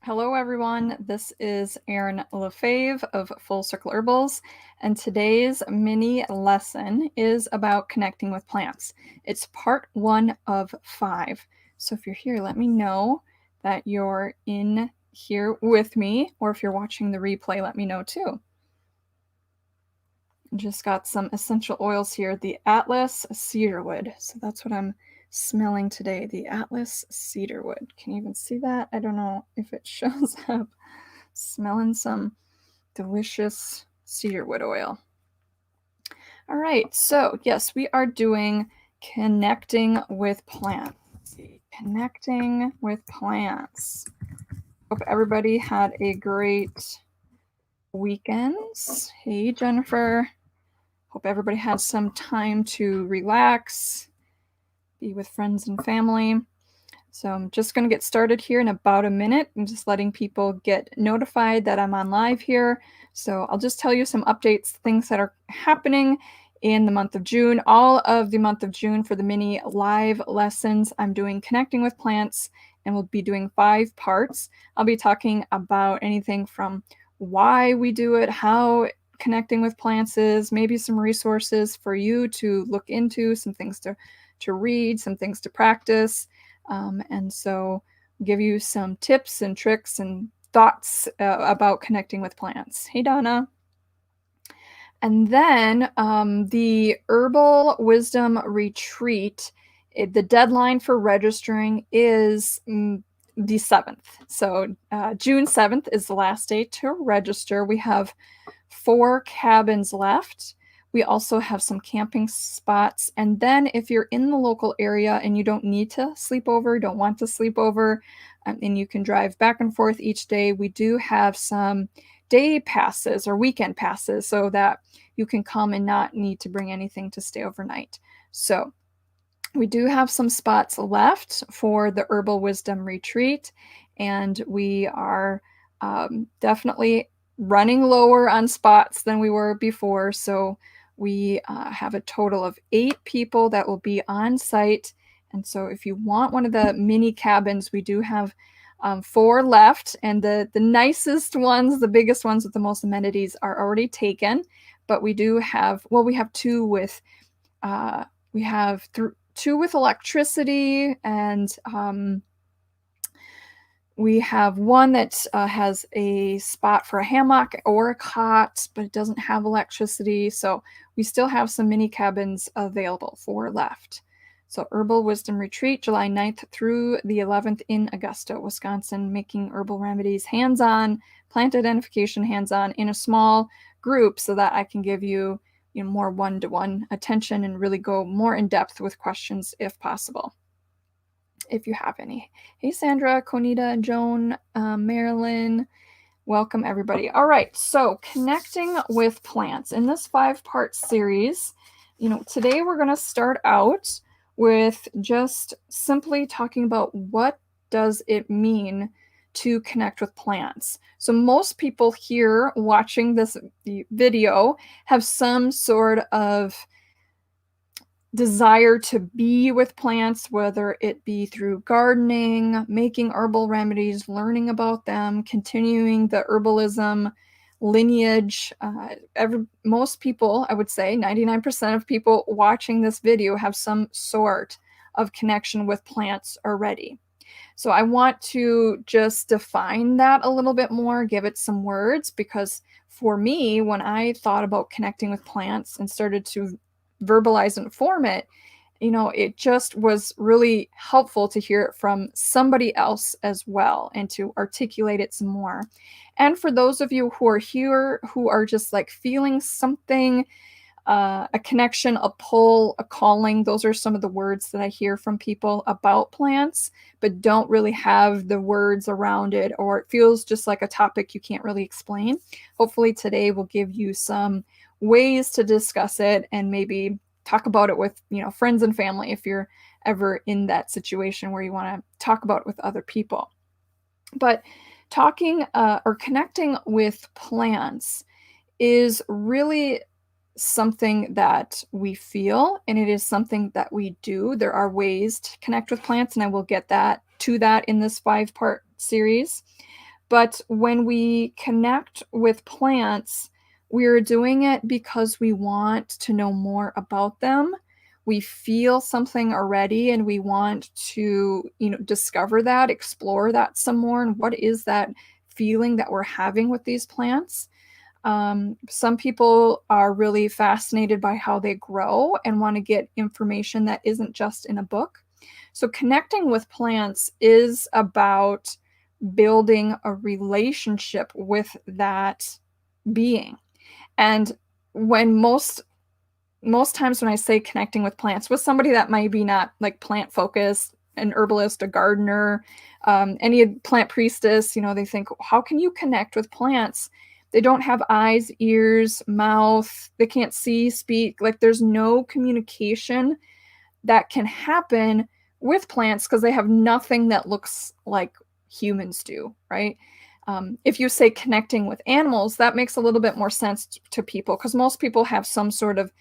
Hello, everyone. This is Erin Lefebvre of Full Circle Herbals, and today's mini lesson is about connecting with plants. It's part 1 of 5. So if you're here, let me know that you're in here with me, or if you're watching the replay, let me know too. Just got some essential oils here, the Atlas cedarwood. So that's what I'm smelling today, the Atlas cedarwood. Can you even see that? I don't know if it shows up. Smelling some delicious cedarwood oil. All right, so yes, we are doing connecting with plants. Let's see, connecting with plants. Hope everybody had a great weekend. Hey, Jennifer. Hope everybody had some time to relax, be with friends and family. So I'm just going to get started here in about a minute. I'm just letting people get notified that I'm on live here. So I'll just tell you some updates, things that are happening in the month of June. All of the month of June for the mini live lessons, I'm doing connecting with plants, and we'll be doing 5 parts. I'll be talking about anything from why we do it, how connecting with plants is, maybe some resources for you to look into, some things to read, some things to practice. And so give you some tips and tricks and thoughts about connecting with plants. Hey, Donna. And then the Herbal Wisdom Retreat, the deadline for registering is the 7th. So June 7th is the last day to register. We have 4 cabins left. We also have some camping spots. And then if you're in the local area and you don't need to sleep over, don't want to sleep over, and you can drive back and forth each day, we do have some day passes or weekend passes so that you can come and not need to bring anything to stay overnight. So we do have some spots left for the Herbal Wisdom Retreat, and we are definitely running lower on spots than we were before. So we have a total of 8 people that will be on site. And so if you want one of the mini cabins, we do have 4 left. And the nicest ones, the biggest ones with the most amenities are already taken. But we do have, well, we have 2 with, we have 2 with electricity, and we have one that has a spot for a hammock or a cot, but it doesn't have electricity. So we still have some mini cabins available, 4 left. So Herbal Wisdom Retreat, July 9th through the 11th in Augusta, Wisconsin, making herbal remedies hands-on, plant identification hands-on in a small group so that I can give you, more one-to-one attention and really go more in depth with questions if possible, if you have any. Hey, Sandra, Conita, Joan, Marilyn, welcome everybody. All right, so connecting with plants. In this 5-part series, today we're going to start out with just simply talking about what does it mean to connect with plants. So most people here watching this video have some sort of desire to be with plants, whether it be through gardening, making herbal remedies, learning about them, continuing the herbalism lineage. Most people, I would say 99% of people watching this video have some sort of connection with plants already. So I want to just define that a little bit more, give it some words, because for me, when I thought about connecting with plants and started to verbalize and form it, it just was really helpful to hear it from somebody else as well and to articulate it some more. And for those of you who are here who are just like feeling something, a connection, a pull, a calling, those are some of the words that I hear from people about plants, but don't really have the words around it, or it feels just like a topic you can't really explain. Hopefully today will give you some ways to discuss it and maybe talk about it with, friends and family if you're ever in that situation where you want to talk about it with other people. But talking or connecting with plants is really something that we feel, and it is something that we do. There are ways to connect with plants, and I will get to that in this 5-part series. But when we connect with plants, we're doing it because we want to know more about them. We feel something already and we want to, discover that, explore that some more. And what is that feeling that we're having with these plants? Some people are really fascinated by how they grow and want to get information that isn't just in a book. So, connecting with plants is about building a relationship with that being. And when most times when I say connecting with plants with somebody that might be not like plant focused, an herbalist, a gardener, any plant priestess, they think, how can you connect with plants? They don't have eyes, ears, mouth, they can't see, speak. Like there's no communication that can happen with plants because they have nothing that looks like humans do, right? If you say connecting with animals, that makes a little bit more sense to people because most people have some sort of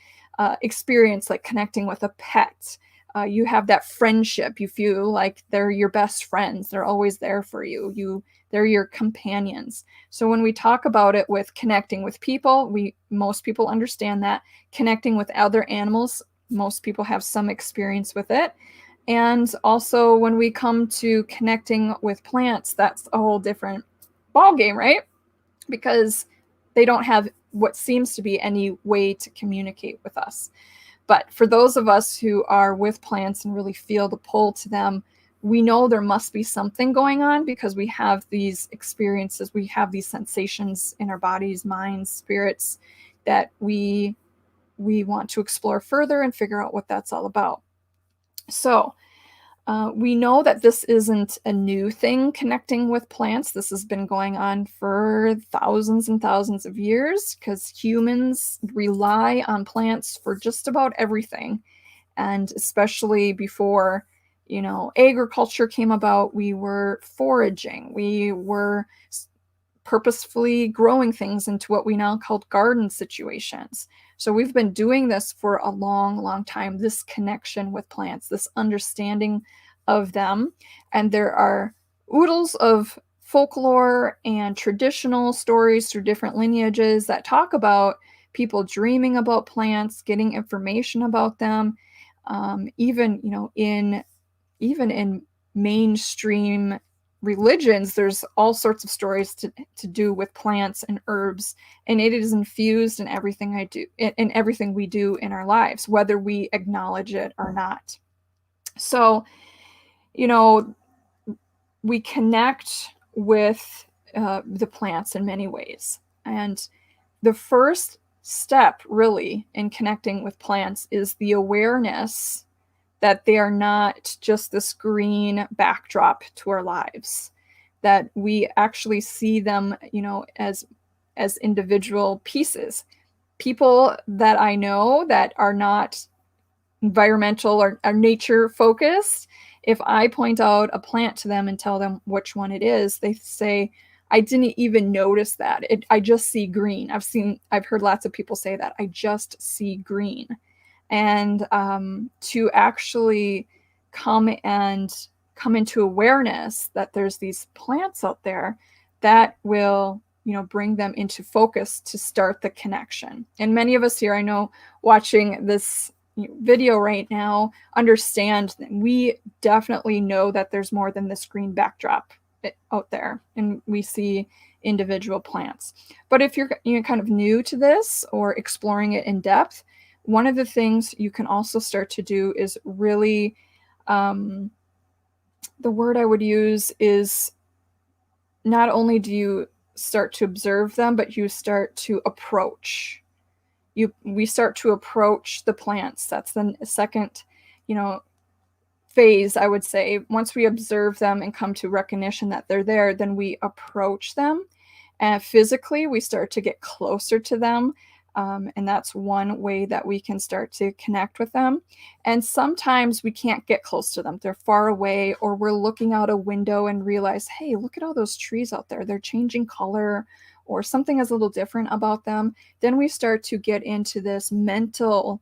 experience like connecting with a pet. You have that friendship. You feel like they're your best friends. They're always there for you. They're your companions. So when we talk about it with connecting with people, most people understand that. Connecting with other animals, most people have some experience with it. And also when we come to connecting with plants, that's a whole different ball game, right? Because they don't have what seems to be any way to communicate with us. But for those of us who are with plants and really feel the pull to them, we know there must be something going on because we have these experiences, we have these sensations in our bodies, minds, spirits that we want to explore further and figure out what that's all about. So, we know that this isn't a new thing, connecting with plants. This has been going on for thousands and thousands of years because humans rely on plants for just about everything. And especially before, agriculture came about, we were foraging. We were purposefully growing things into what we now call garden situations. So we've been doing this for a long, long time, this connection with plants, this understanding of them. And there are oodles of folklore and traditional stories through different lineages that talk about people dreaming about plants, getting information about them, even, even in mainstream religions, there's all sorts of stories to do with plants and herbs, and it is infused in everything I do, in everything we do in our lives, whether we acknowledge it or not. So, you know, we connect with the plants in many ways. And the first step, really, in connecting with plants is the awareness that they are not just this green backdrop to our lives, that we actually see them, as individual pieces. People that I know that are not environmental or are nature focused, if I point out a plant to them and tell them which one it is, they say, I didn't even notice that. I just see green. I've heard lots of people say that. I just see green. And to actually come into awareness that there's these plants out there that will bring them into focus to start the connection. And many of us here, I know, watching this video right now, understand that we definitely know that there's more than this green backdrop out there, and we see individual plants. But if you're kind of new to this or exploring it in depth, one of the things you can also start to do is really, the word I would use is, not only do you start to observe them, but you start to approach. We start to approach the plants. That's the second, phase, I would say. Once we observe them and come to recognition that they're there, then we approach them. And physically, we start to get closer to them. And that's one way that we can start to connect with them. And sometimes we can't get close to them. They're far away, or we're looking out a window and realize, hey, look at all those trees out there. They're changing color, or something is a little different about them. Then we start to get into this mental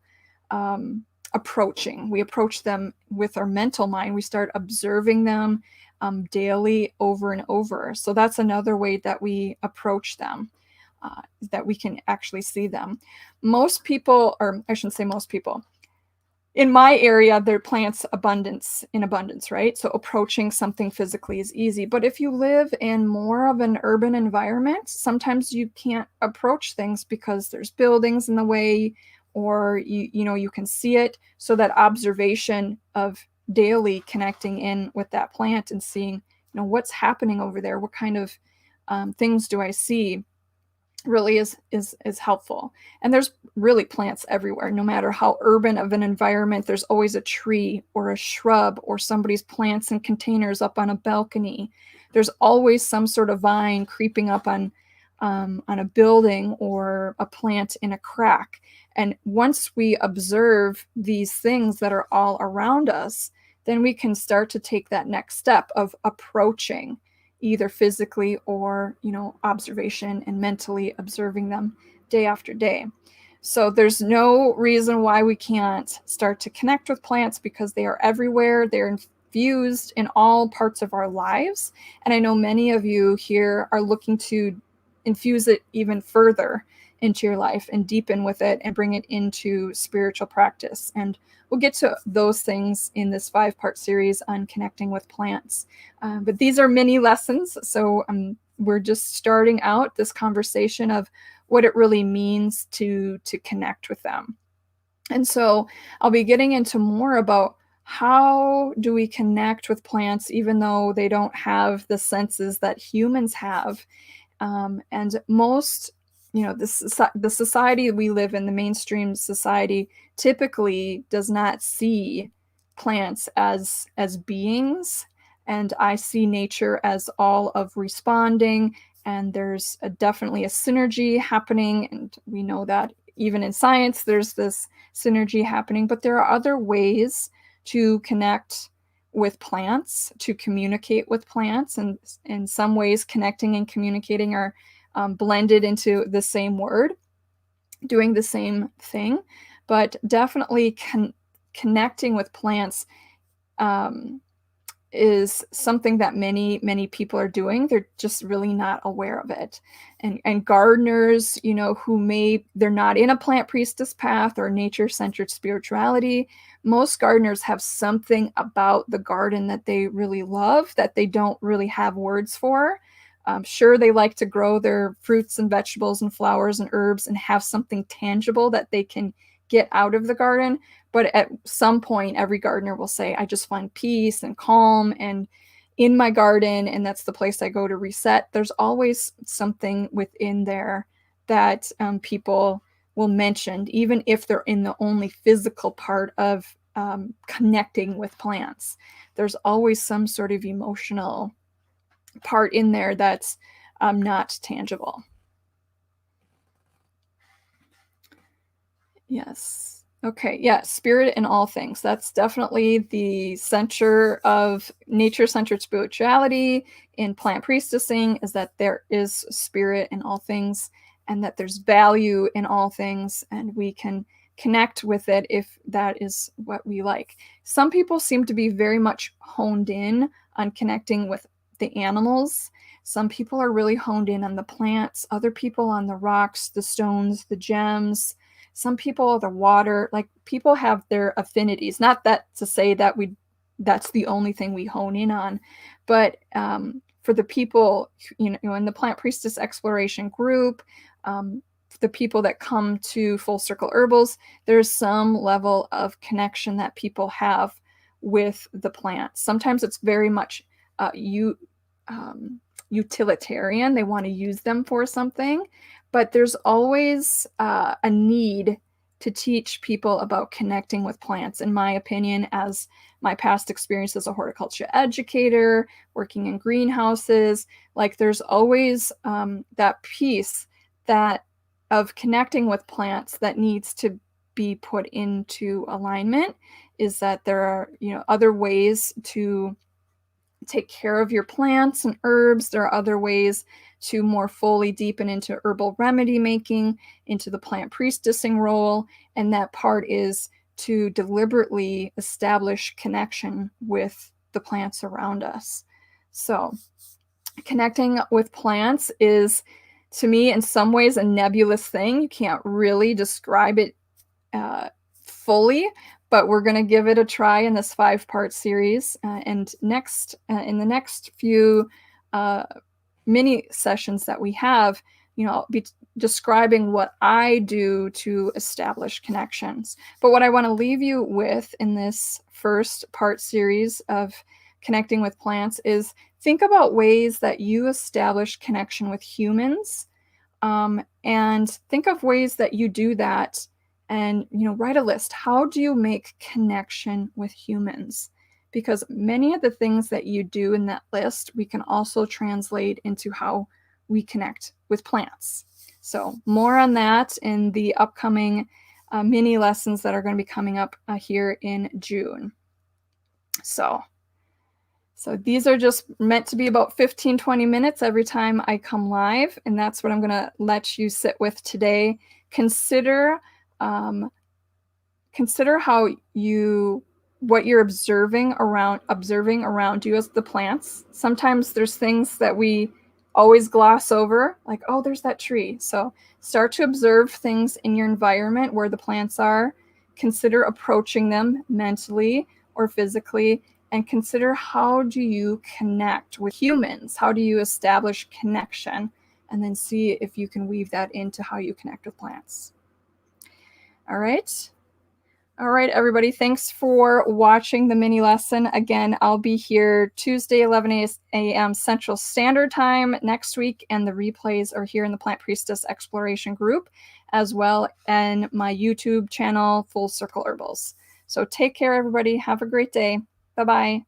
approaching. We approach them with our mental mind. We start observing them. daily over and over. So that's another way that we approach them, that we can actually see them. Most people, or I shouldn't say most people, in my area, there are plants in abundance, right? So approaching something physically is easy. But if you live in more of an urban environment, sometimes you can't approach things because there's buildings in the way, or you can see it. So that observation of daily connecting in with that plant and seeing, what's happening over there, what kind of things do I see, really is helpful. And there's really plants everywhere. No matter how urban of an environment, there's always a tree or a shrub or somebody's plants in containers up on a balcony. There's always some sort of vine creeping up on a building or a plant in a crack. And once we observe these things that are all around us, then we can start to take that next step of approaching, either physically or, observation and mentally observing them day after day. So there's no reason why we can't start to connect with plants, because they are everywhere. They're infused in all parts of our lives. And I know many of you here are looking to infuse it even further into your life and deepen with it and bring it into spiritual practice. And we'll get to those things in this 5-part series on connecting with plants. But these are mini lessons. So we're just starting out this conversation of what it really means to connect with them. And so I'll be getting into more about how do we connect with plants, even though they don't have the senses that humans have. And most, the society we live in, the mainstream society, typically does not see plants as beings. And I see nature as all of responding, and there's definitely a synergy happening. And we know that even in science, there's this synergy happening, but there are other ways to connect with plants, to communicate with plants. And in some ways, connecting and communicating are blended into the same word, doing the same thing. But definitely connecting with plants is something that many people are doing. They're just really not aware of it. And gardeners, they're not in a plant priestess path or nature-centered spirituality. Most gardeners have something about the garden that they really love that they don't really have words for. Sure, they like to grow their fruits and vegetables and flowers and herbs and have something tangible that they can get out of the garden. But at some point, every gardener will say, I just find peace and calm and in my garden, and that's the place I go to reset. There's always something within there that people will mention, even if they're in the only physical part of connecting with plants. There's always some sort of emotional part in there that's not tangible. Yes. Okay, yeah, spirit in all things. That's definitely the center of nature-centered spirituality in plant priestessing, is that there is spirit in all things and that there's value in all things, and we can connect with it if that is what we like. Some people seem to be very much honed in on connecting with the animals. Some people are really honed in on the plants, other people on the rocks, the stones, the gems. Some people, the water. Like, people have their affinities. Not that to say that that's the only thing we hone in on, but for the people, in the Plant Priestess Exploration group, the people that come to Full Circle Herbals, there's some level of connection that people have with the plants. Sometimes it's very much utilitarian. They want to use them for something, but there's always a need to teach people about connecting with plants, in my opinion, as my past experience as a horticulture educator, working in greenhouses. Like, there's always that piece that of connecting with plants that needs to be put into alignment, is that there are, other ways to take care of your plants and herbs. There are other ways to more fully deepen into herbal remedy making, into the plant priestessing role. And that part is to deliberately establish connection with the plants around us. So connecting with plants is, to me, in some ways a nebulous thing. You can't really describe it fully, but we're going to give it a try in this 5-part series. And next, in the next few mini sessions that we have, I'll be describing what I do to establish connections. But what I want to leave you with in this first part series of connecting with plants is think about ways that you establish connection with humans, and think of ways that you do that, and write a list. How do you make connection with humans? Because many of the things that you do in that list, we can also translate into how we connect with plants. So more on that in the upcoming mini lessons that are going to be coming up here in June. So these are just meant to be about 15-20 minutes every time I come live, and that's what I'm going to let you sit with today. Consider what you're observing around you as the plants. Sometimes there's things that we always gloss over, like, oh, there's that tree. So start to observe things in your environment where the plants are. Consider approaching them mentally or physically, and consider, how do you connect with humans? How do you establish connection? And then see if you can weave that into how you connect with plants. All right, everybody. Thanks for watching the mini lesson. Again, I'll be here Tuesday, 11 a.m. Central Standard Time next week, and the replays are here in the Plant Priestess Exploration group, as well as my YouTube channel, Full Circle Herbals. So take care, everybody. Have a great day. Bye-bye.